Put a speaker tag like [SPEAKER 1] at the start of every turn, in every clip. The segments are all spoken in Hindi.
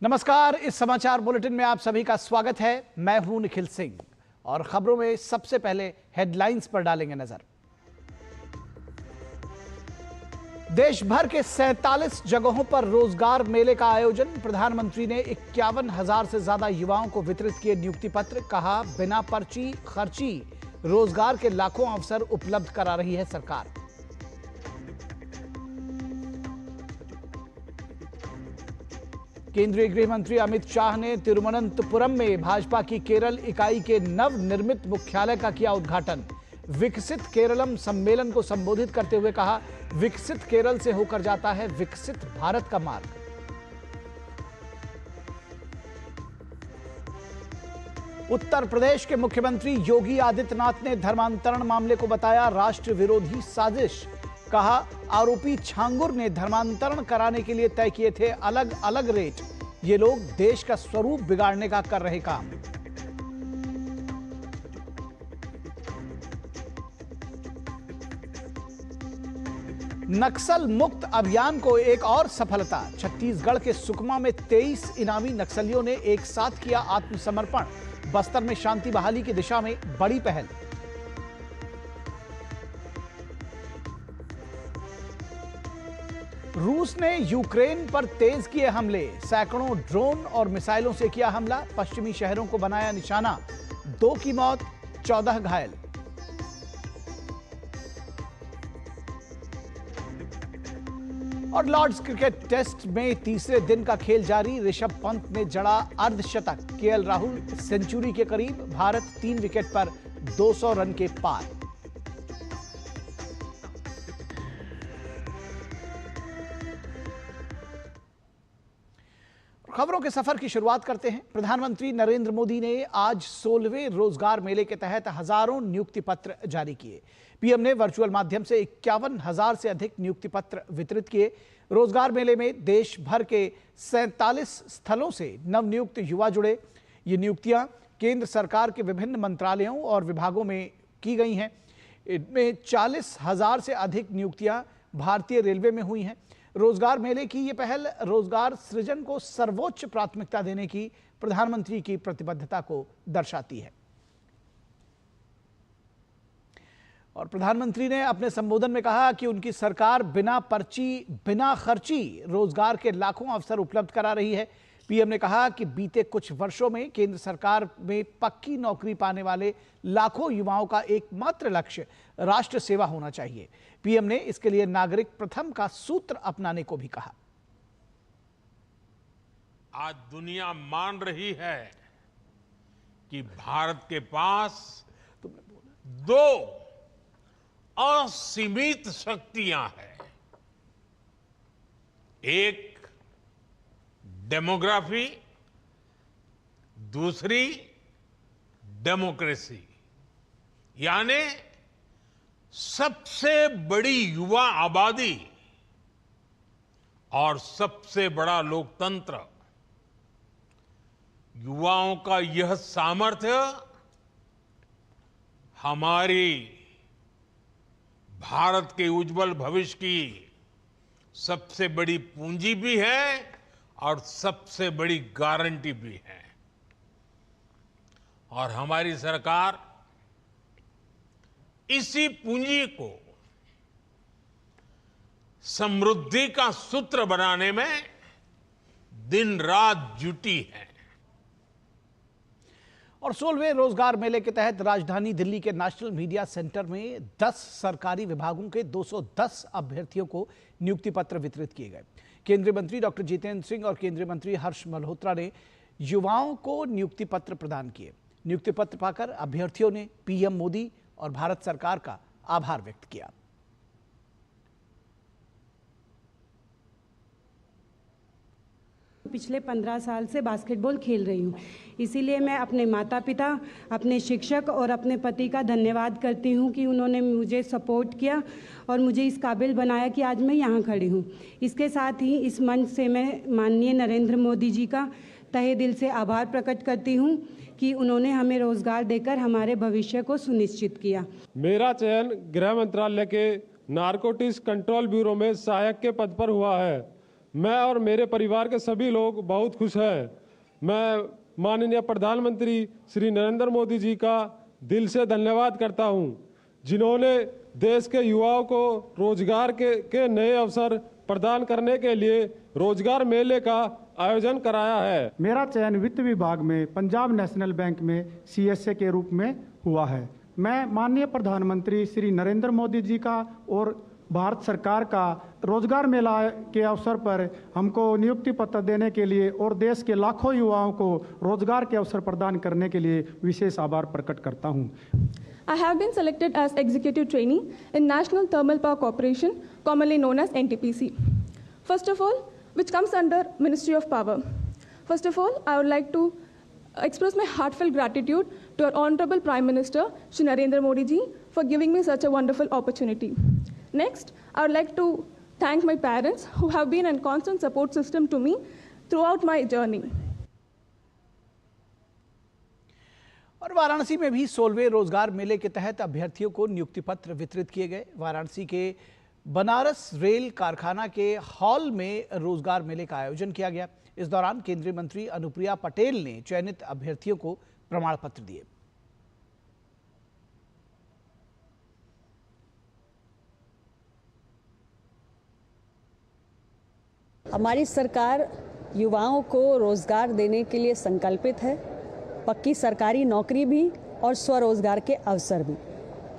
[SPEAKER 1] नमस्कार, इस समाचार बुलेटिन में आप सभी का स्वागत है। मैं हूं निखिल सिंह और खबरों में सबसे पहले हेडलाइंस पर डालेंगे नजर। देश भर के 47 जगहों पर रोजगार मेले का आयोजन। प्रधानमंत्री ने 51,000 से ज्यादा युवाओं को वितरित किए नियुक्ति पत्र। कहा, बिना पर्ची खर्ची रोजगार के लाखों अवसर उपलब्ध करा रही है सरकार। केंद्रीय गृह मंत्री अमित शाह ने तिरुवनंतपुरम में भाजपा की केरल इकाई के नवनिर्मित मुख्यालय का किया उद्घाटन। विकसित केरलम सम्मेलन को संबोधित करते हुए कहा, विकसित केरल से होकर जाता है विकसित भारत का मार्ग। उत्तर प्रदेश के मुख्यमंत्री योगी आदित्यनाथ ने धर्मांतरण मामले को बताया राष्ट्र विरोधी साजिश। कहा, आरोपी छांगुर ने धर्मांतरण कराने के लिए तय किए थे अलग अलग रेट। ये लोग देश का स्वरूप बिगाड़ने का कर रहे काम। नक्सल मुक्त अभियान को एक और सफलता। छत्तीसगढ़ के सुकमा में 23 इनामी नक्सलियों ने एक साथ किया आत्मसमर्पण। बस्तर में शांति बहाली की दिशा में बड़ी पहल। रूस ने यूक्रेन पर तेज किए हमले। सैकड़ों ड्रोन और मिसाइलों से किया हमला। पश्चिमी शहरों को बनाया निशाना। 2 की मौत, 14 घायल। और लॉर्ड्स क्रिकेट टेस्ट में तीसरे दिन का खेल जारी। ऋषभ पंत ने जड़ा अर्धशतक। केएल राहुल सेंचुरी के करीब। भारत 3 विकेट पर 200 रन के पार। खबरों के सफर की शुरुआत करते हैं। प्रधानमंत्री नरेंद्र मोदी ने आज 16वें रोजगार मेले के तहत हजारों नियुक्ति पत्र जारी किए। पीएम ने वर्चुअल माध्यम से 51,000 से अधिक नियुक्ति पत्र वितरित किए। रोजगार मेले में देश भर के 47 स्थलों से नवनियुक्त युवा जुड़े। ये नियुक्तियां केंद्र सरकार के विभिन्न मंत्रालयों और विभागों में की गई हैं। इनमें 40,000 से अधिक नियुक्तियां भारतीय रेलवे में हुई हैं। रोजगार मेले की यह पहल रोजगार सृजन को सर्वोच्च प्राथमिकता देने की प्रधानमंत्री की प्रतिबद्धता को दर्शाती है। और प्रधानमंत्री ने अपने संबोधन में कहा कि उनकी सरकार बिना पर्ची बिना खर्ची रोजगार के लाखों अवसर उपलब्ध करा रही है। पीएम ने कहा कि बीते कुछ वर्षों में केंद्र सरकार में पक्की नौकरी पाने वाले लाखों युवाओं का एकमात्र लक्ष्य राष्ट्र सेवा होना चाहिए। पीएम ने इसके लिए नागरिक प्रथम का सूत्र अपनाने को भी कहा।
[SPEAKER 2] आज दुनिया मान रही है कि भारत के पास 2 असीमित शक्तियां हैं। एक डेमोग्राफी, दूसरी डेमोक्रेसी, यानी सबसे बड़ी युवा आबादी और सबसे बड़ा लोकतंत्र। युवाओं का यह सामर्थ्य हमारी भारत के उज्जवल भविष्य की सबसे बड़ी पूंजी भी है और सबसे बड़ी गारंटी भी है। और हमारी सरकार इसी पूंजी को समृद्धि का सूत्र बनाने में दिन रात जुटी है।
[SPEAKER 1] और 16वें रोजगार मेले के तहत राजधानी दिल्ली के नेशनल मीडिया सेंटर में 10 सरकारी विभागों के 210 अभ्यर्थियों को नियुक्ति पत्र वितरित किए गए। केंद्रीय मंत्री डॉक्टर जितेंद्र सिंह और केंद्रीय मंत्री हर्ष मल्होत्रा ने युवाओं को नियुक्ति पत्र प्रदान किए। नियुक्ति पत्र पाकर अभ्यर्थियों ने पीएम मोदी और भारत सरकार का आभार व्यक्त किया।
[SPEAKER 3] पिछले 15 साल से बास्केटबॉल खेल रही हूँ, इसीलिए मैं अपने माता पिता, अपने शिक्षक और अपने पति का धन्यवाद करती हूँ कि उन्होंने मुझे सपोर्ट किया और मुझे इस काबिल बनाया कि आज मैं यहाँ खड़ी हूँ। इसके साथ ही इस मंच से मैं माननीय नरेंद्र मोदी जी का तहे दिल से आभार प्रकट करती हूँ कि उन्होंने हमें रोजगार देकर हमारे भविष्य को सुनिश्चित किया।
[SPEAKER 4] मेरा चयन गृह मंत्रालय के नारकोटिक्स कंट्रोल ब्यूरो में सहायक के पद पर हुआ है। मैं और मेरे परिवार के सभी लोग बहुत खुश हैं। मैं माननीय प्रधानमंत्री श्री नरेंद्र मोदी जी का दिल से धन्यवाद करता हूं, जिन्होंने देश के युवाओं को रोजगार के नए अवसर प्रदान करने के लिए रोजगार मेले का आयोजन कराया है।
[SPEAKER 5] मेरा चयन वित्त विभाग में पंजाब नेशनल बैंक में CSA के रूप में हुआ है। मैं माननीय प्रधानमंत्री श्री नरेंद्र मोदी जी का और भारत सरकार का रोजगार मेला के अवसर पर हमको नियुक्ति पत्र देने के लिए और देश के लाखों युवाओं को रोजगार के अवसर प्रदान करने के लिए विशेष आभार प्रकट करता हूं।
[SPEAKER 6] I have been selected as executive trainee in National Thermal Power Corporation, commonly known as NTPC. First of all, which comes under Ministry of Power. First of all, I would like to express my heartfelt gratitude to our Honorable Prime Minister, Shri Narendra Modi ji, for giving me such a wonderful opportunity. Next, I would like to thank my parents who have been a constant support system to me throughout my journey.
[SPEAKER 1] और वाराणसी में भी 16वें रोजगार मेले के तहत अभ्यर्थियों को नियुक्ति पत्र वितरित किए गए। वाराणसी के बनारस रेल कारखाना के हॉल में रोजगार मेले का आयोजन किया गया। इस दौरान केंद्रीय मंत्री अनुप्रिया पटेल ने चयनित अभ्यर्थियों को प्रमाण पत्र दिए।
[SPEAKER 7] हमारी सरकार युवाओं को रोजगार देने के लिए संकल्पित है, पक्की सरकारी नौकरी भी और स्वरोजगार के अवसर भी।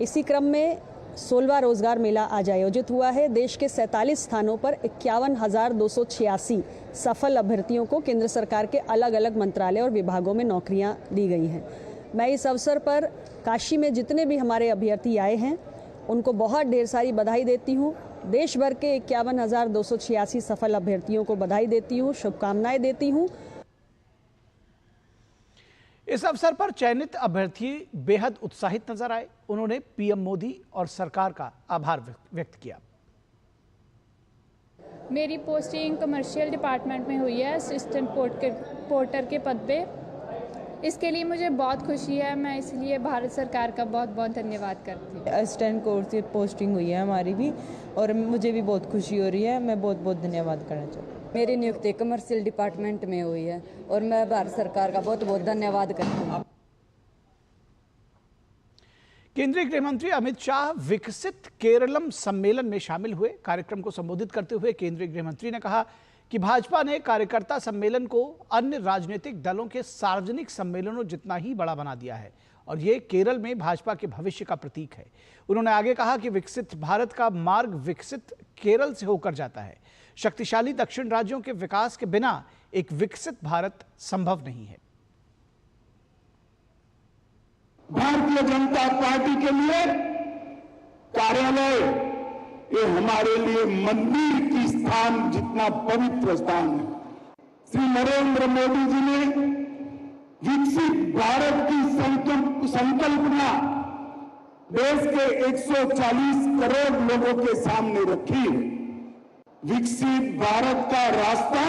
[SPEAKER 7] इसी क्रम में 16वां रोजगार मेला आज आयोजित हुआ है। देश के 47 स्थानों पर 51,286 सफल अभ्यर्थियों को केंद्र सरकार के अलग अलग मंत्रालय और विभागों में नौकरियां दी गई हैं। मैं इस अवसर पर काशी में जितने भी हमारे अभ्यर्थी आए हैं उनको बहुत ढेर सारी बधाई देती हूँ। देश भर के 51,286 सफल अभ्यर्थियों को बधाई देती हूँ, शुभकामनाएं देती हूँ।
[SPEAKER 1] इस अवसर पर चयनित अभ्यर्थी बेहद उत्साहित नजर आए। उन्होंने पीएम मोदी और सरकार का आभार व्यक्त किया।
[SPEAKER 8] मेरी पोस्टिंग कमर्शियल डिपार्टमेंट में हुई है, असिस्टेंट पोर्टर के पद पे। इसके लिए मुझे बहुत खुशी है। मैं इसलिए भारत सरकार का बहुत बहुत धन्यवाद करती हूँ।
[SPEAKER 9] असिस्टेंट कोर्स की पोस्टिंग हुई है हमारी भी, और मुझे भी बहुत खुशी हो रही है। मैं बहुत बहुत धन्यवाद करना चाहती हूँ।
[SPEAKER 10] मेरी नियुक्ति कमर्शियल डिपार्टमेंट में हुई है और मैं भारत सरकार का बहुत बहुत धन्यवाद करती हूँ।
[SPEAKER 1] केंद्रीय गृह मंत्री अमित शाह विकसित केरलम सम्मेलन में शामिल हुए। कार्यक्रम को संबोधित करते हुए केंद्रीय गृह मंत्री ने कहा कि भाजपा ने कार्यकर्ता सम्मेलन को अन्य राजनीतिक दलों के सार्वजनिक सम्मेलनों जितना ही बड़ा बना दिया है और ये केरल में भाजपा के भविष्य का प्रतीक है। उन्होंने आगे कहा कि विकसित भारत का मार्ग विकसित केरल से होकर जाता है। शक्तिशाली दक्षिण राज्यों के विकास के बिना एक विकसित भारत संभव नहीं है।
[SPEAKER 11] भारतीय जनता पार्टी के लिए कार्यालय ये हमारे लिए मंदिर की स्थान जितना पवित्र स्थान है। श्री नरेंद्र मोदी जी ने विकसित भारत की संकल्पना देश के 140 करोड़ लोगों के सामने रखी है। विकसित भारत का रास्ता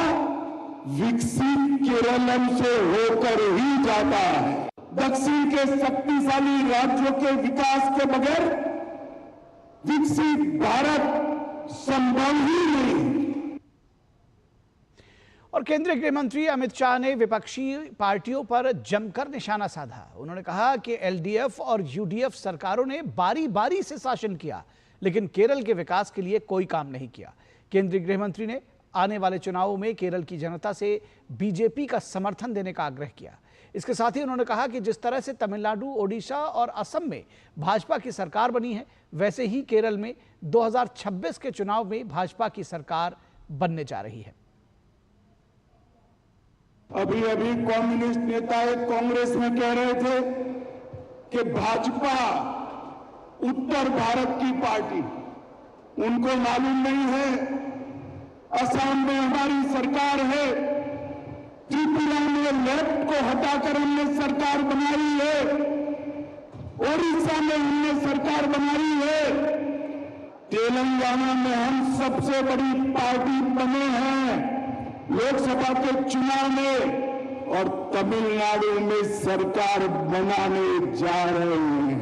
[SPEAKER 11] विकसित केरलम से होकर ही जाता है। दक्षिण के शक्तिशाली राज्यों के विकास के बगैर विकसित भारत संभव ही नहीं।
[SPEAKER 1] और केंद्रीय गृह मंत्री अमित शाह ने विपक्षी पार्टियों पर जमकर निशाना साधा। उन्होंने कहा कि एलडीएफ और यूडीएफ सरकारों ने बारी बारी से शासन किया लेकिन केरल के विकास के लिए कोई काम नहीं किया। केंद्रीय गृह मंत्री ने आने वाले चुनावों में केरल की जनता से बीजेपी का समर्थन देने का आग्रह किया। इसके साथ ही उन्होंने कहा कि जिस तरह से तमिलनाडु, ओडिशा और असम में भाजपा की सरकार बनी है वैसे ही केरल में 2026 के चुनाव में भाजपा की सरकार बनने जा रही है।
[SPEAKER 11] अभी अभी कम्युनिस्ट नेता कांग्रेस में कह रहे थे कि भाजपा उत्तर भारत की पार्टी, उनको मालूम नहीं है असम में हमारी सरकार है, त्रिपुरा में लेफ्ट को हटाकर हमने सरकार बनाई है, ओडिशा में हमने सरकार बनाई है, तेलंगाना में हम सबसे बड़ी पार्टी बने हैं लोकसभा के चुनाव में और तमिलनाडु में सरकार बनाने जा रहे हैं।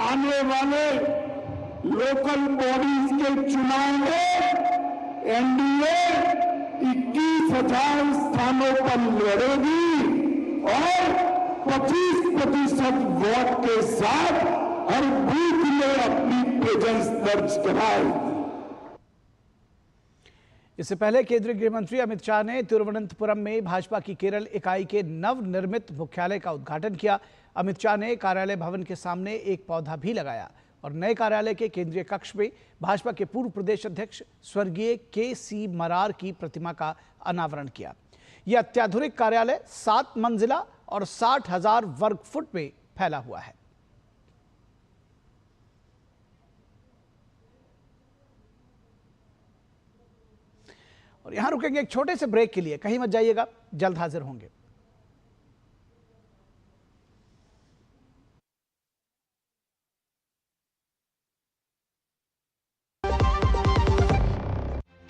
[SPEAKER 11] आने वाले लोकल बॉडीज के चुनाव में एनडीए 21,000 स्थानों पर लड़ेगी और 25% वोट के साथ हर बूथ में अपनी प्रेजेंस दर्ज कराएगी।
[SPEAKER 1] इससे पहले केंद्रीय गृह मंत्री अमित शाह ने तिरुवनंतपुरम में भाजपा की केरल इकाई के नवनिर्मित मुख्यालय का उद्घाटन किया। अमित शाह ने कार्यालय भवन के सामने एक पौधा भी लगाया और नए कार्यालय के केंद्रीय कक्ष में भाजपा के पूर्व प्रदेश अध्यक्ष स्वर्गीय के.सी. मरार की प्रतिमा का अनावरण किया। यह अत्याधुनिक कार्यालय 7 मंजिला और 60,000 वर्ग फुट में फैला हुआ है। और यहां रुकेंगे एक छोटे से ब्रेक के लिए, कहीं मत जाइएगा, जल्द हाजिर होंगे।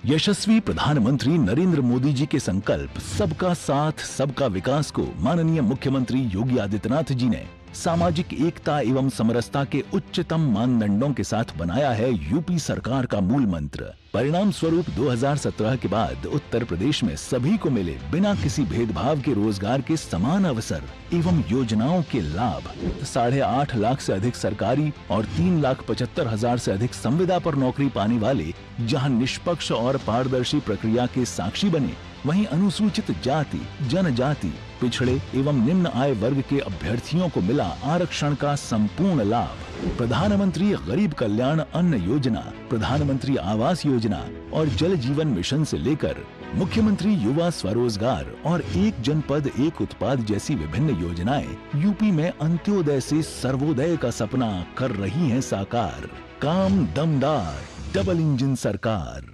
[SPEAKER 12] यशस्वी प्रधानमंत्री नरेंद्र मोदी जी के संकल्प सबका साथ सबका विकास को माननीय मुख्यमंत्री योगी आदित्यनाथ जी ने सामाजिक एकता एवं समरसता के उच्चतम मानदंडों के साथ बनाया है यूपी सरकार का मूल मंत्र। परिणाम स्वरूप 2017 के बाद उत्तर प्रदेश में सभी को मिले बिना किसी भेदभाव के रोजगार के समान अवसर एवं योजनाओं के लाभ। 8.5 लाख से अधिक सरकारी और 3,75,000 से अधिक संविदा पर नौकरी पाने वाले जहां निष्पक्ष और पारदर्शी प्रक्रिया के साक्षी बने, वहीं अनुसूचित जाति, जनजाति, पिछड़े एवं निम्न आय वर्ग के अभ्यर्थियों को मिला आरक्षण का संपूर्ण लाभ। प्रधानमंत्री गरीब कल्याण अन्न योजना, प्रधानमंत्री आवास योजना और जल जीवन मिशन से लेकर मुख्यमंत्री युवा स्वरोजगार और एक जनपद एक उत्पाद जैसी विभिन्न योजनाएं यूपी में अंत्योदय से सर्वोदय का सपना कर रही हैं साकार। काम दमदार, डबल इंजन सरकार।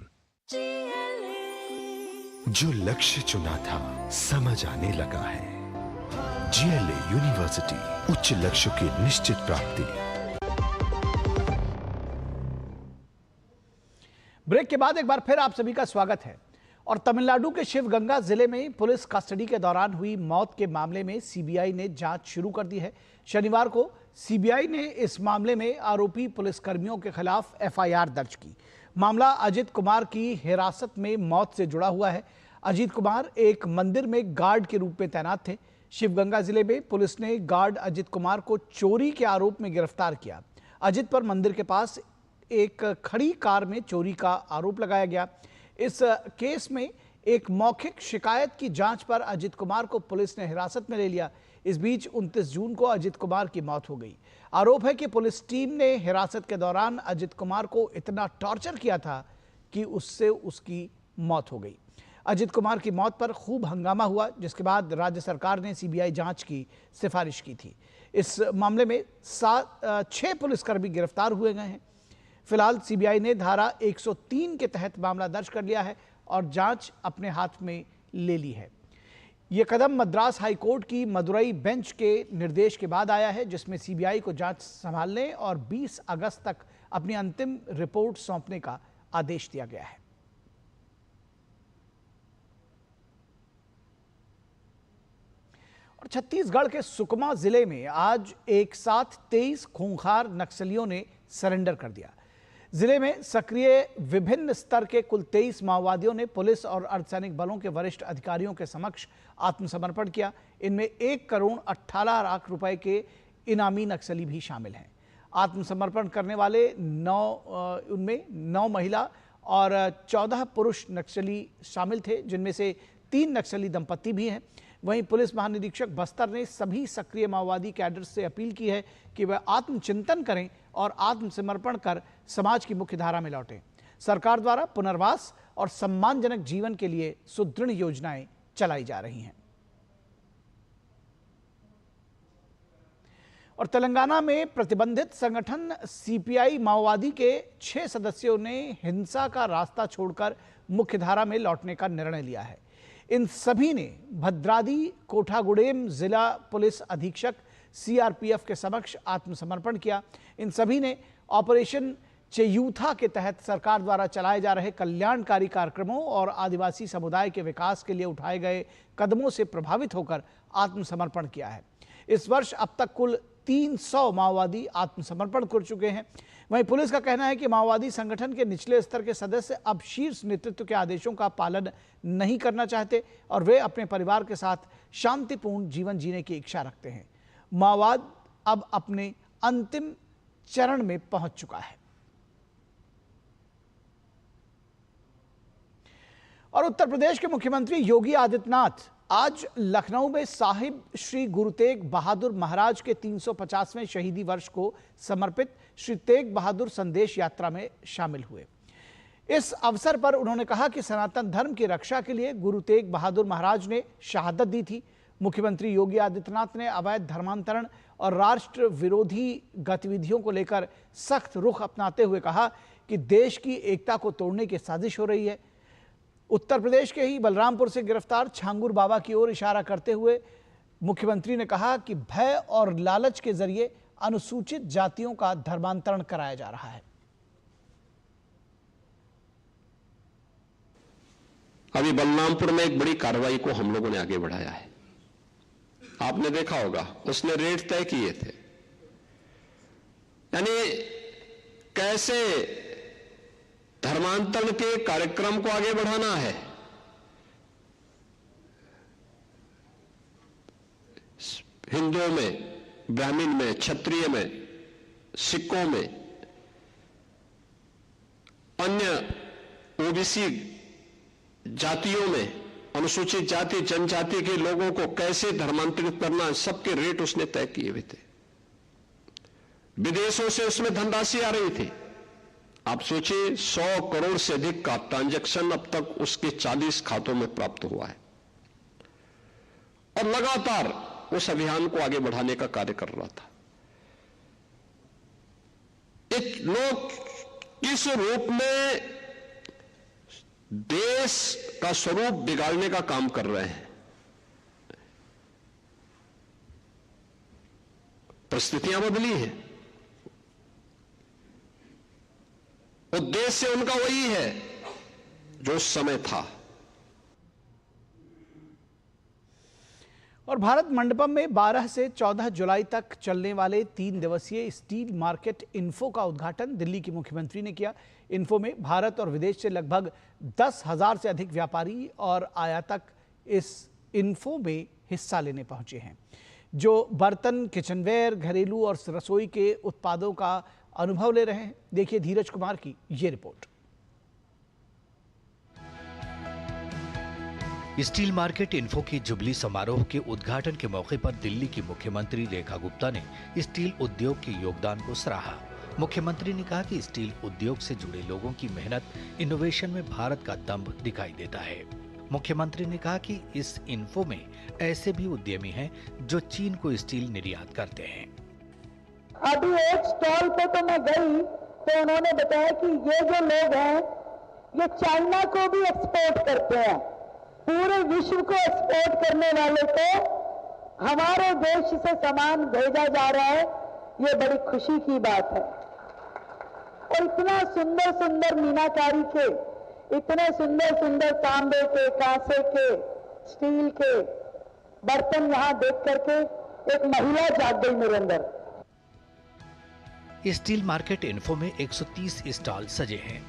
[SPEAKER 13] जो लक्ष्य चुना था समझ आने लगा है। GLA यूनिवर्सिटी, उच्च लक्ष्य की निश्चित प्राप्ति।
[SPEAKER 1] ब्रेक के बाद एक बार फिर आप सभी का स्वागत है। और तमिलनाडु के शिवगंगा जिले में पुलिस कस्टडी के दौरान हुई मौत के मामले में सीबीआई ने जांच शुरू कर दी है। शनिवार को सीबीआई ने इस मामले में आरोपी पुलिसकर्मियों के खिलाफ एफआईआर दर्ज की। मामला अजित कुमार की हिरासत में मौत से जुड़ा हुआ है। अजित कुमार एक मंदिर में गार्ड के रूप में तैनात थे। शिवगंगा जिले में पुलिस ने गार्ड अजित कुमार को चोरी के आरोप में गिरफ्तार किया। अजित पर मंदिर के पास एक खड़ी कार में चोरी का आरोप लगाया गया। इस केस में एक मौखिक शिकायत की जांच पर अजित कुमार को पुलिस ने हिरासत में ले लिया। इस बीच 29 जून को अजित कुमार की मौत हो गई। आरोप है कि पुलिस टीम ने हिरासत के दौरान अजित कुमार को इतना टॉर्चर किया था कि उससे उसकी मौत हो गई। अजित कुमार की मौत पर खूब हंगामा हुआ, जिसके बाद राज्य सरकार ने सीबीआई जांच की सिफारिश की थी। इस मामले में 6 पुलिसकर्मी गिरफ्तार हुए गए हैं। फिलहाल सीबीआई ने धारा 103 के तहत मामला दर्ज कर लिया है और जांच अपने हाथ में ले ली है। यह कदम मद्रास हाईकोर्ट की मदुरई बेंच के निर्देश के बाद आया है, जिसमें सीबीआई को जांच संभालने और 20 अगस्त तक अपनी अंतिम रिपोर्ट सौंपने का आदेश दिया गया है। और छत्तीसगढ़ के सुकमा जिले में आज एक साथ 23 खूंखार नक्सलियों ने सरेंडर कर दिया। जिले में सक्रिय विभिन्न स्तर के कुल 23 माओवादियों ने पुलिस और अर्धसैनिक बलों के वरिष्ठ अधिकारियों के समक्ष आत्मसमर्पण किया। इनमें 1 करोड़ 18 लाख रुपए के इनामी नक्सली भी शामिल हैं। आत्मसमर्पण करने वाले 9 महिला और 14 पुरुष नक्सली शामिल थे, जिनमें से 3 नक्सली दंपत्ति भी हैं। वहीं पुलिस महानिरीक्षक बस्तर ने सभी सक्रिय माओवादी कैडर्स से अपील की है कि वह आत्मचिंतन करें और आत्मसमर्पण कर समाज की मुख्य धारा में लौटें। सरकार द्वारा पुनर्वास और सम्मानजनक जीवन के लिए सुदृढ़ योजनाएं चलाई जा रही हैं। और तेलंगाना में प्रतिबंधित संगठन सीपीआई माओवादी के 6 सदस्यों ने हिंसा का रास्ता छोड़कर मुख्यधारा में लौटने का निर्णय लिया है। इन सभी ने भद्राद्री कोठागुडेम जिला पुलिस अधीक्षक सीआरपीएफ के समक्ष आत्मसमर्पण किया। इन सभी ने ऑपरेशन चेयूथा के तहत सरकार द्वारा चलाए जा रहे कल्याणकारी कार्यक्रमों और आदिवासी समुदाय के विकास के लिए उठाए गए कदमों से प्रभावित होकर आत्मसमर्पण किया है। इस वर्ष अब तक कुल 300 माओवादी आत्मसमर्पण कर चुके हैं। वहीं पुलिस का कहना है कि माओवादी संगठन के निचले स्तर के सदस्य अब शीर्ष नेतृत्व के आदेशों का पालन नहीं करना चाहते और वे अपने परिवार के साथ शांतिपूर्ण जीवन जीने की इच्छा रखते हैं। माओवाद अब अपने अंतिम चरण में पहुंच चुका है। और उत्तर प्रदेश के मुख्यमंत्री योगी आदित्यनाथ आज लखनऊ में साहिब श्री गुरु तेग बहादुर महाराज के 350वें शहीदी वर्ष को समर्पित श्री तेग बहादुर संदेश यात्रा में शामिल हुए। इस अवसर पर उन्होंने कहा कि सनातन धर्म की रक्षा के लिए गुरु तेग बहादुर महाराज ने शहादत दी थी। मुख्यमंत्री योगी आदित्यनाथ ने अवैध धर्मांतरण और राष्ट्र विरोधी गतिविधियों को लेकर सख्त रुख अपनाते हुए कहा कि देश की एकता को तोड़ने की साजिश हो रही है। उत्तर प्रदेश के ही बलरामपुर से गिरफ्तार छांगुर बाबा की ओर इशारा करते हुए मुख्यमंत्री ने कहा कि भय और लालच के जरिए अनुसूचित जातियों का धर्मांतरण कराया जा रहा है।
[SPEAKER 14] अभी बलरामपुर में एक बड़ी कार्रवाई को हम लोगों ने आगे बढ़ाया है। आपने देखा होगा, उसने रेट तय किए थे, यानी कैसे धर्मांतरण के कार्यक्रम को आगे बढ़ाना है। हिंदुओं में, ब्राह्मण में, क्षत्रिय में, सिखों में, अन्य ओबीसी जातियों में, अनुसूचित जाति जनजाति के लोगों को कैसे धर्मांतरित करना, सबके रेट उसने तय किए हुए थे। विदेशों से उसमें धनराशि आ रही थी। आप सोचिए, 100 करोड़ से अधिक का ट्रांजैक्शन अब तक उसके 40 खातों में प्राप्त हुआ है और लगातार उस अभियान को आगे बढ़ाने का कार्य कर रहा था। एक लोग किस रूप में देश का स्वरूप बिगाड़ने का काम कर रहे हैं। परिस्थितियां बदली हैं, उद्देश्य उनका वही है जो उस समय था।
[SPEAKER 1] और भारत मंडपम में 12 से 14 जुलाई तक चलने वाले 3 दिवसीय स्टील मार्केट इन्फो का उद्घाटन दिल्ली की मुख्यमंत्री ने किया। इन्फो में भारत और विदेश से लगभग 10,000 से अधिक व्यापारी और आयातक इस इन्फो में हिस्सा लेने पहुंचे हैं, जो बर्तन, किचनवेयर, घरेलू और रसोई के उत्पादों का अनुभव ले रहे हैं। देखिए धीरज कुमार की ये रिपोर्ट।
[SPEAKER 15] स्टील मार्केट इन्फो की जुबली समारोह के उद्घाटन के मौके पर दिल्ली की मुख्यमंत्री रेखा गुप्ता ने स्टील उद्योग के योगदान को सराहा। मुख्यमंत्री ने कहा कि स्टील उद्योग से जुड़े लोगों की मेहनत, इनोवेशन में भारत का दम दिखाई देता है। मुख्यमंत्री ने कहा कि इस इन्फो में ऐसे भी उद्यमी हैं जो चीन को स्टील निर्यात करते हैं।
[SPEAKER 16] अभी एक स्टॉल पे तो मैं गई तो उन्होंने बताया कि ये जो लोग हैं ये चाइना को भी एक्सपोर्ट करते हैं। पूरे विश्व को एक्सपोर्ट करने वाले को हमारे देश से सामान भेजा जा रहा है, ये बड़ी खुशी की बात है। और इतना सुंदर सुंदर मीनाकारी के, इतने सुंदर सुंदर तांबे के, कांसे के, स्टील के बर्तन यहाँ देख करके एक महिला जाग गई मेरे अंदर।
[SPEAKER 15] स्टील मार्केट इन्फो में 130 स्टॉल सजे हैं।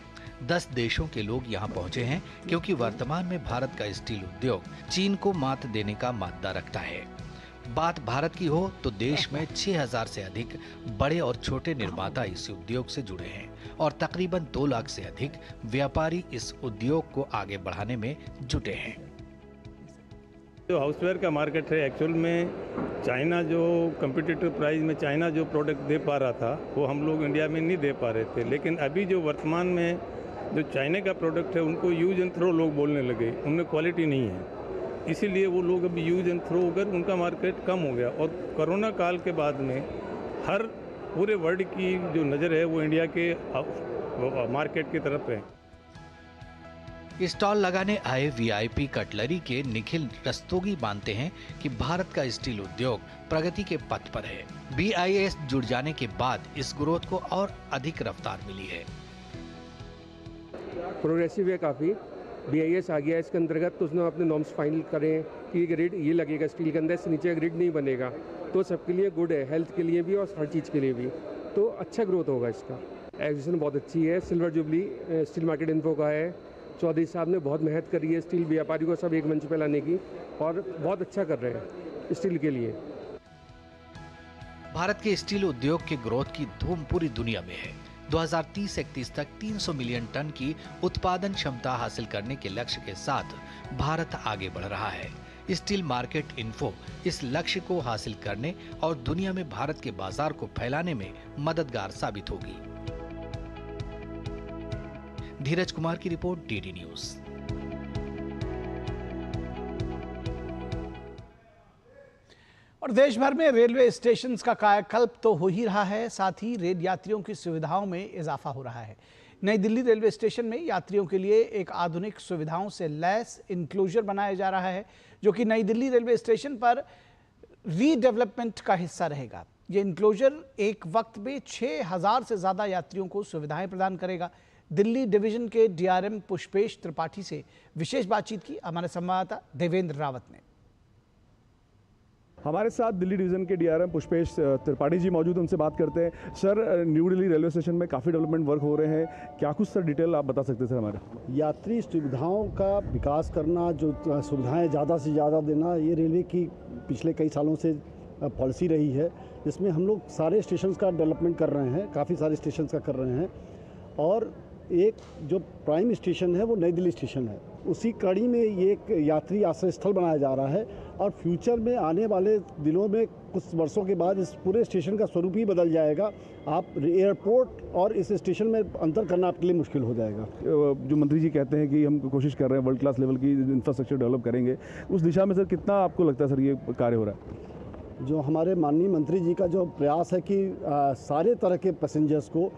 [SPEAKER 15] 10 देशों के लोग यहाँ पहुँचे हैं क्योंकि वर्तमान में भारत का स्टील उद्योग चीन को मात देने का मादा रखता है। बात भारत की हो तो देश में 6,000 से अधिक बड़े और छोटे निर्माता इस उद्योग से जुड़े हैं और तकरीबन 2 लाख से अधिक व्यापारी इस उद्योग को आगे बढ़ाने में जुटे हैं।
[SPEAKER 17] जो हाउसवेयर का मार्केट है, एक्चुअल में चाइना जो कम्पिटिटिव प्राइस में चाइना जो प्रोडक्ट दे पा रहा था वो हम लोग इंडिया में नहीं दे पा रहे थे। लेकिन अभी जो वर्तमान में जो चाइना का प्रोडक्ट है उनको यूज एंड थ्रो लोग बोलने लगे, उनमें क्वालिटी नहीं है, इसीलिए वो लोग अभी यूज एंड थ्रो होकर उनका मार्केट कम हो गया। और कोरोना काल के बाद में हर पूरे वर्ल्ड की जो नज़र है वो इंडिया के मार्केट की तरफ है।
[SPEAKER 15] स्टॉल लगाने आए वीआईपी कटलरी के निखिल रस्तोगी मानते हैं कि भारत का स्टील उद्योग प्रगति के पथ पर है। BIS जुड़ जाने के बाद इस ग्रोथ को और अधिक रफ्तार मिली है।
[SPEAKER 18] प्रोग्रेसिव है काफ़ी, BIS आ गया इसके अंतर्गत, तो उसने अपने नॉर्म्स फाइनल करें कि ग्रिड ये लगेगा स्टील के अंदर, इससे नीचे ग्रिड नहीं बनेगा। तो सबके लिए गुड है, हेल्थ के लिए भी और हर चीज़ के लिए भी, तो अच्छा ग्रोथ होगा इसका। एग्जीबिशन बहुत अच्छी है, silver jubilee steel market info का है। चौधरी साहब ने बहुत मेहनत करी है स्टील व्यापारी को सब एक मंच पे लाने की, और बहुत अच्छा कर रहे हैं स्टील के लिए।
[SPEAKER 15] भारत के स्टील उद्योग के ग्रोथ की धूम पूरी दुनिया में है। 2030-31 तक 300 मिलियन टन की उत्पादन क्षमता हासिल करने के लक्ष्य के साथ भारत आगे बढ़ रहा है। स्टील मार्केट इन्फो इस लक्ष्य को हासिल करने और दुनिया में भारत के बाजार को फैलाने में मददगार साबित होगी। धीरज कुमार की रिपोर्ट, डीडी न्यूज।
[SPEAKER 1] और देश भर में रेलवे स्टेशन का कायाकल्प तो हो ही रहा है, साथ ही रेल यात्रियों की सुविधाओं में इजाफा हो रहा है। नई दिल्ली रेलवे स्टेशन में यात्रियों के लिए एक आधुनिक सुविधाओं से लैस इंक्लोजर बनाया जा रहा है, जो कि नई दिल्ली रेलवे स्टेशन पर रीडेवलपमेंट का हिस्सा रहेगा। ये इंक्लोजर एक वक्त में 6000 से ज्यादा यात्रियों को सुविधाएं प्रदान करेगा। दिल्ली डिवीजन के डीआरएम पुष्पेश त्रिपाठी से विशेष बातचीत की हमारे संवाददाता देवेंद्र रावत ने।
[SPEAKER 19] हमारे साथ दिल्ली डिवीजन के डीआरएम पुष्पेश त्रिपाठी जी मौजूद, उनसे बात करते हैं। Sir, new Delhi railway station में काफ़ी डेवलपमेंट वर्क हो रहे हैं, क्या कुछ सर डिटेल आप बता सकते हैं सर हमारे?
[SPEAKER 20] यात्री सुविधाओं का विकास करना, जो सुविधाएं ज़्यादा से ज़्यादा देना, ये रेलवे की पिछले कई सालों से पॉलिसी रही है, जिसमें हम लोग सारे स्टेशन का डेवलपमेंट कर रहे हैं, काफ़ी सारे स्टेशन का कर रहे हैं। और एक जो प्राइम स्टेशन है वो नई दिल्ली स्टेशन है, उसी कड़ी में ये एक यात्री आश्रय स्थल बनाया जा रहा है। और फ्यूचर में आने वाले दिनों में कुछ वर्षों के बाद इस पूरे स्टेशन का स्वरूप ही बदल जाएगा। आप एयरपोर्ट और इस स्टेशन में अंतर करना आपके लिए मुश्किल हो जाएगा।
[SPEAKER 19] जो मंत्री जी कहते हैं कि हम कोशिश कर रहे हैं वर्ल्ड क्लास लेवल की इंफ्रास्ट्रक्चर डेवलप करेंगे, उस दिशा में सर कितना आपको लगता है सर ये कार्य हो रहा है?
[SPEAKER 20] जो हमारे माननीय मंत्री जी का जो प्रयास है कि सारे तरह के पैसेंजर्स को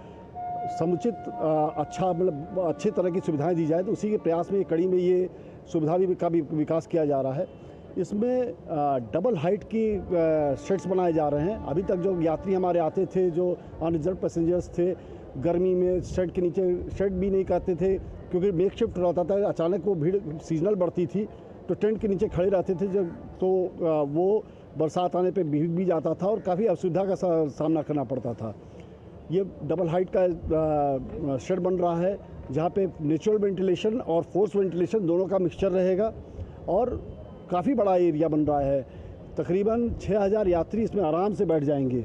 [SPEAKER 20] समुचित मतलब अच्छे तरह की सुविधाएं दी जाए, तो उसी के प्रयास में ये कड़ी में ये सुविधा का भी विकास किया जा रहा है। इसमें डबल हाइट की शेड्स बनाए जा रहे हैं। अभी तक जो यात्री हमारे आते थे, जो अनरिजर्व पैसेंजर्स थे, गर्मी में शेड के नीचे, शेड भी नहीं कहते थे क्योंकि मेक शिफ्ट रहता था, अचानक वो भीड़ सीजनल बढ़ती थी तो टेंट के नीचे खड़े रहते थे, जब तो वो बरसात आने पे भीग भी जाता था और काफ़ी असुविधा का सामना करना पड़ता था। ये डबल हाइट का शेड बन रहा है, जहाँ पे नेचुरल वेंटिलेशन और फोर्स वेंटिलेशन दोनों का मिक्सचर रहेगा, और काफ़ी बड़ा एरिया बन रहा है। तकरीबन 6000 यात्री इसमें आराम से बैठ जाएंगे।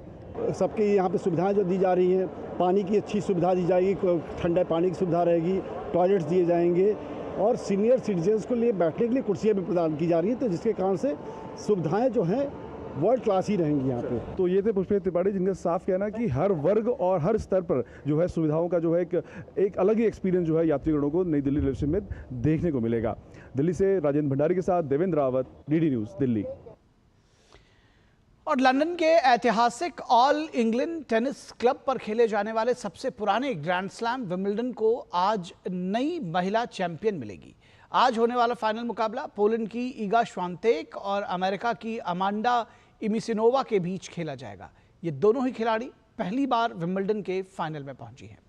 [SPEAKER 20] सबके यहाँ पे सुविधाएं जो दी जा रही हैं, पानी की अच्छी सुविधा दी जाएगी, ठंडे पानी की सुविधा रहेगी, टॉयलेट्स दिए जाएंगे, और सीनियर सिटीजन्स के लिए बैठने के लिए कुर्सियाँ भी प्रदान की जा रही हैं, तो जिसके कारण से सुविधाएँ जो हैं वर्ल्ड क्लास ही रहेंगी यहाँ पे।
[SPEAKER 19] तो ये थे पुष्पेश त्रिपाठी, जिनका साफ कहना कि हर वर्ग और हर स्तर पर जो है सुविधाओं का जो है एक अलग ही एक्सपीरियंस जो है यात्रीगणों को नई दिल्ली रेलवे स्टेशन में देखने को मिलेगा। दिल्ली से राजेंद्र भंडारी के साथ देवेंद्र रावत, डीडी न्यूज, दिल्ली।
[SPEAKER 1] और लंदन के ऐतिहासिक ऑल इंग्लैंड टेनिस क्लब पर खेले जाने वाले सबसे पुराने ग्रैंड स्लैम विंबलडन को आज नई महिला चैंपियन मिलेगी। आज होने वाला फाइनल मुकाबला पोलैंड की ईगा श्वांतेक और अमेरिका की अमांडा इमिसिनोवा के बीच खेला जाएगा। ये दोनों ही खिलाड़ी पहली बार विंबलडन के फाइनल में पहुंची हैं।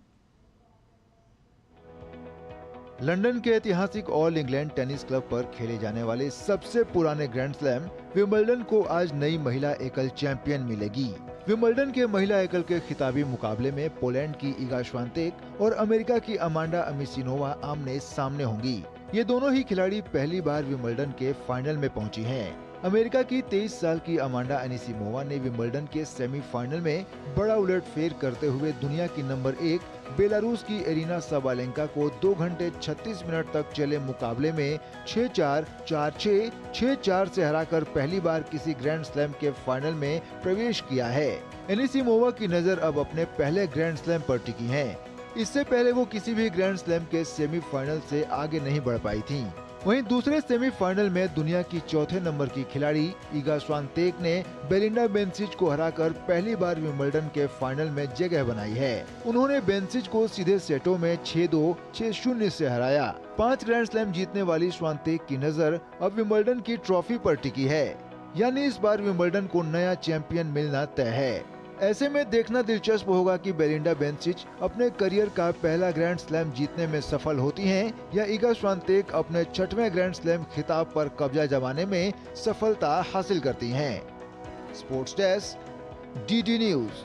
[SPEAKER 21] लंदन के ऐतिहासिक ऑल इंग्लैंड टेनिस क्लब पर खेले जाने वाले सबसे पुराने ग्रैंड स्लैम विंबलडन को आज नई महिला एकल चैंपियन मिलेगी। विंबलडन के महिला एकल के खिताबी मुकाबले में पोलैंड की ईगा श्वांतेक और अमेरिका की अमांडा इमिसिनोवा आमने सामने होंगी। ये दोनों ही खिलाड़ी पहली बार विंबलडन के फाइनल में पहुंची हैं। अमेरिका की 23 साल की अमांडा एनिसिमोवा ने विंबलडन के सेमीफाइनल में बड़ा उलटफेर करते हुए दुनिया की नंबर 1 बेलारूस की एरिना साबालेंका को 2 घंटे 36 मिनट तक चले मुकाबले में 6-4, 4-6, 6-4 से हराकर पहली बार किसी ग्रैंड स्लैम के फाइनल में प्रवेश किया है। एनिसिमोवा की नजर अब अपने पहले ग्रैंड स्लैम पर टिकी है। इससे पहले वो किसी भी ग्रैंड स्लैम के सेमीफाइनल से आगे नहीं बढ़ पाई थी। वहीं दूसरे सेमीफाइनल में दुनिया की चौथे नंबर की खिलाड़ी ईगा श्वांतेक ने बेलिंडा बेंसिच को हराकर पहली बार विंबलडन के फाइनल में जगह बनाई है। उन्होंने बेंसिच को सीधे सेटों में 6-2, 6-0 से हराया। 5 ग्रैंड स्लैम जीतने वाली श्वांतेक की नजर अब विंबलडन की ट्रॉफी पर टिकी है, यानी इस बार विंबलडन को नया चैंपियन मिलना तय है। ऐसे में देखना दिलचस्प होगा कि बेलिंडा बेंसिच अपने करियर का पहला ग्रैंड स्लैम जीतने में सफल होती हैं या ईगा श्वांतेक अपने 6वें ग्रैंड स्लैम खिताब पर कब्जा जमाने में सफलता हासिल करती हैं। Sports desk, DD news.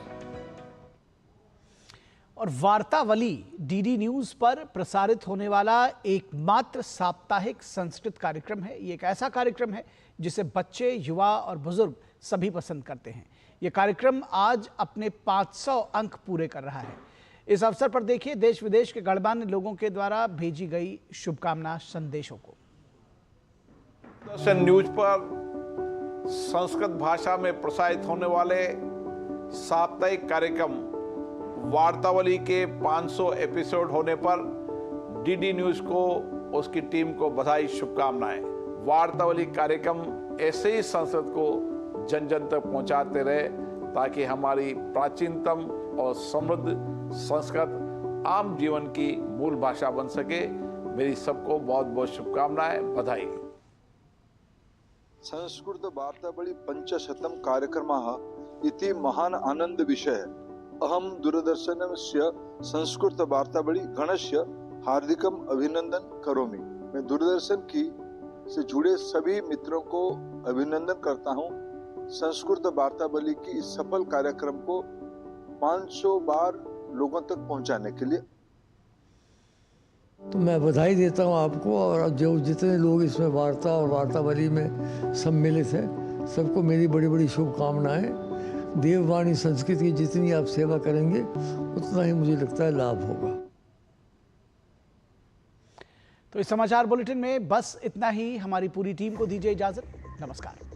[SPEAKER 1] और वार्तावली डीडी न्यूज पर प्रसारित होने वाला एकमात्र साप्ताहिक संस्कृत कार्यक्रम है। ये एक ऐसा कार्यक्रम है जिसे बच्चे, युवा और बुजुर्ग सभी पसंद करते हैं। ये कार्यक्रम आज अपने 500 अंक पूरे कर रहा है। इस अवसर पर देखिए देश विदेश के गणमान्य लोगों के द्वारा भेजी गई शुभकामना संदेशों को।
[SPEAKER 2] दूरदर्शन न्यूज पर संस्कृत भाषा में प्रसारित होने वाले साप्ताहिक कार्यक्रम वार्तावली के 500 एपिसोड होने पर डीडी न्यूज को, उसकी टीम को बधाई, शुभकामनाएं। वार्तावली कार्यक्रम ऐसे ही संस्कृत को जन जन तक पहुंचाते रहे ताकि हमारी प्राचीनतम और समृद्ध संस्कृत आम जीवन की मूल भाषा बन सके। मेरी सबको बहुत बहुत शुभकामनाएं, बधाई।
[SPEAKER 22] संस्कृत वार्तावली 500 कार्यक्रमः इति महान आनंद विषय। अहम दूरदर्शनस्य संस्कृत वार्तावली गणस्य हार्दिकम अभिनंदन करोमि। मैं दूरदर्शन की से जुड़े सभी मित्रों को अभिनंदन करता हूं। संस्कृत वार्तावली की इस सफल कार्यक्रम को 500 बार लोगों तक पहुंचाने के लिए
[SPEAKER 23] तो मैं बधाई देता हूं आपको, और जो जितने लोग इसमें वार्ता और वार्तावली में सम्मिलित हैं सबको मेरी बड़ी बड़ी शुभकामनाएं। देववाणी संस्कृत की जितनी आप सेवा करेंगे उतना ही मुझे लगता है लाभ होगा।
[SPEAKER 1] तो इस समाचार बुलेटिन में बस इतना ही। हमारी पूरी टीम को दीजिए इजाजत। नमस्कार।